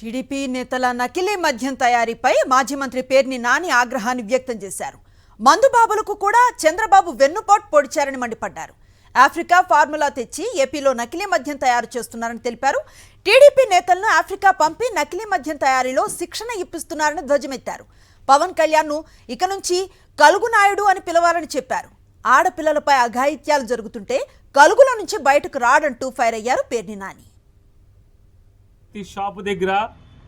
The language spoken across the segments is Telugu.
టీడీపీ నేతల నకిలీ మద్యం తయారీపై మాజీ మంత్రి పేర్ని నాని ఆగ్రహాన్ని వ్యక్తం చేశారు. మందుబాబులకు కూడా చంద్రబాబు వెన్నుపోటు పొడిచారని మండిపడ్డారు. ఆఫ్రికా ఫార్ములా తెచ్చి ఏపీలో నకిలీ మద్యం తయారు చేస్తున్నారని తెలిపారు. టీడీపీ నేతలను ఆఫ్రికా పంపి నకిలీ మద్యం తయారీలో శిక్షణ ఇప్పిస్తున్నారని ధ్వజమెత్తారు. పవన్ కళ్యాణ్ను ఇక నుంచి కలుగునాయుడు అని పిలవాలని చెప్పారు. ఆడపిల్లలపై అఘాయిత్యాలు జరుగుతుంటే కలుగుల నుంచి బయటకు రాడంటూ ఫైర్ అయ్యారు పేర్ని నాని. ప్రతి షాపు దగ్గర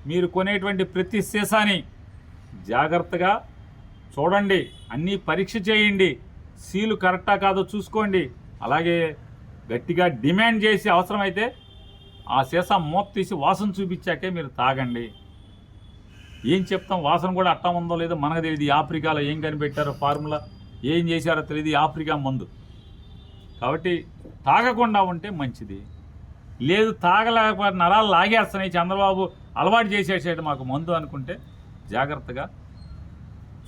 మీరు కొనేటువంటి ప్రతి సీసాని జాగ్రత్తగా చూడండి, అన్నీ పరీక్ష చేయండి, సీలు కరెక్టా కాదో చూసుకోండి. అలాగే గట్టిగా డిమాండ్ చేసి అవసరమైతే ఆ సీసా మూత తీసి వాసన చూపించాకే మీరు తాగండి. ఏం చెప్తాం, వాసన కూడా అట్టా ఉందో లేదో మనకు తెలియదు. ఆఫ్రికాలో ఏం కనిపెట్టారో ఫార్ములా, ఏం చేశారో తెలియదు. ఆఫ్రికా మందు కాబట్టి తాగకుండా ఉంటే మంచిది. లేదు తాగలేకపోతే నరాలు లాగేస్తున్నాయి, చంద్రబాబు అలవాటు చేసేసాడు మాకు మందు అనుకుంటే జాగ్రత్తగా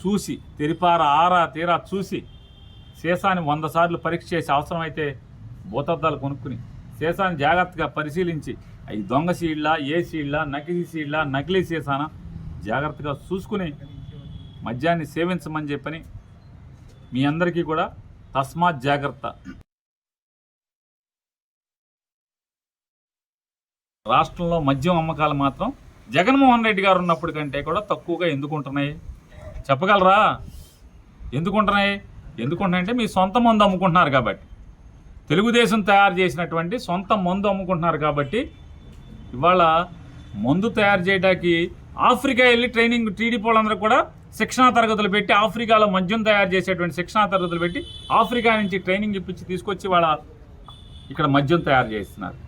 చూసి తెరిపార ఆరా తీరా చూసి సీసాని 100 సార్లు పరీక్ష చేసి అవసరమైతే భూతద్దాలు కొనుక్కుని సీసాని జాగ్రత్తగా పరిశీలించి అవి దొంగ సీడ్లా, ఏ సీడ్లా, నకిలీ సీడ్లా, నకిలీ సీసానా జాగ్రత్తగా చూసుకుని మద్యాన్ని సేవించమని చెప్పని మీ అందరికీ కూడా తస్మాత్ జాగ్రత్త. రాష్ట్రంలో మద్యం అమ్మకాలు మాత్రం జగన్మోహన్ రెడ్డి గారు ఉన్నప్పటి కంటే కూడా తక్కువగా ఎందుకుంటున్నాయి చెప్పగలరా? ఎందుకుంటున్నాయి? ఎందుకుంటున్నాయంటే మీ సొంత మందు అమ్ముకుంటున్నారు కాబట్టి, తెలుగుదేశం తయారు చేసినటువంటి సొంత మందు అమ్ముకుంటున్నారు కాబట్టి. ఇవాళ మందు తయారు చేయడానికి ఆఫ్రికా వెళ్ళి ట్రైనింగ్ టీడీపీ వాళ్ళందరూ కూడా శిక్షణా తరగతులు పెట్టి ఆఫ్రికాలో మద్యం తయారు చేసేటువంటి శిక్షణా తరగతులు పెట్టి ఆఫ్రికా నుంచి ట్రైనింగ్ ఇప్పించి తీసుకొచ్చి వాళ్ళ ఇక్కడ మద్యం తయారు చేస్తున్నారు.